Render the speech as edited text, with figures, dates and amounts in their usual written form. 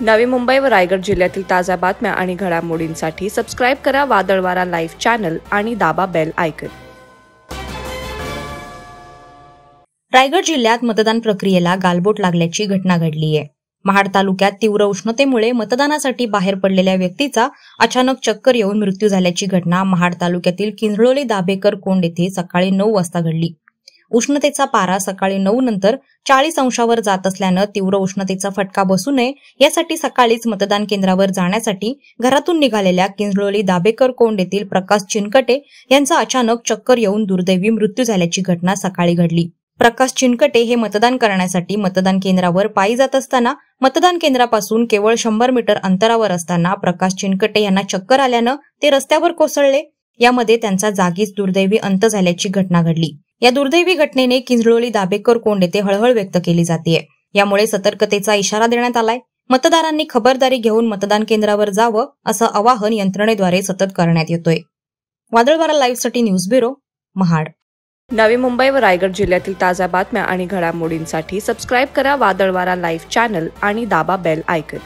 नवी मुंबई व रायगड जिल्ह्यातील ताज्या बातम्या आणि घडामोडींसाठी सबस्क्राईब करा वादळवारा लाईव्ह चॅनल आणि दाबा बेल आयकॉन। रायगड जिल्ह्यात मतदान प्रक्रियेला गालबोट लागल्याची घटना घडली आहे। महाड तालुक्यात तीव्र उष्णतेमुळे मतदानासाठी बाहेर पडलेल्या व्यक्तीचा अचानक चक्कर येऊन मृत्यू झाल्याची घटना महाड तालुक्यातील किंजळोली दाभेकर कोंड येथे सकाळी 9 वाजता घडली। उष्णतेचा पारा सकाळी 9 नंतर 40 अंशावर जात असल्यानं तीव्र उष्णतेचा फटका बसू नये यासाठी सकाळीच मतदान केंद्रावर जाण्यासाठी घरातून निघालेल्या किंजळोली दाभेकर कोंड येथील प्रकाश चिनकटे यांचा अचानक चक्कर येऊन दुर्दैवी मृत्यू झाल्याची घटना सकाळी घडली। प्रकाश चिनकटे हे मतदान करण्यासाठी मतदान केंद्रावर पायी जात असताना मतदान केंद्रापासून केवळ 100 मीटर अंतरावर असताना प्रकाश चिनकटे यांना चक्कर आल्यानं ते रस्त्यावर कोसळले। यामध्ये त्यांचा जागीच दुर्दैवी अंत झाल्याची घटना घडली। या दुर्दैवी घटनेने किंजळोली दाभेकर कोंड येथे हळहळ व्यक्त केली जाते। यामुळे सतर्कतेचा इशारा देण्यात आलाय। मतदारांनी खबरदारी घेऊन मतदान केंद्रावर जावं असं आवाहन यंत्रणेद्वारे सतत करण्यात येतोय। वादळवारा लाईव्हसाठी न्यूज ब्युरो, महाड। नवी मुंबई व रायगड जिल्ह्यातील ताज्या बातम्या आणि घडामोडींसाठी सबस्क्राईब करा वादळवारा लाईव्ह चॅनल आणि दाबा बेल आयकॉन।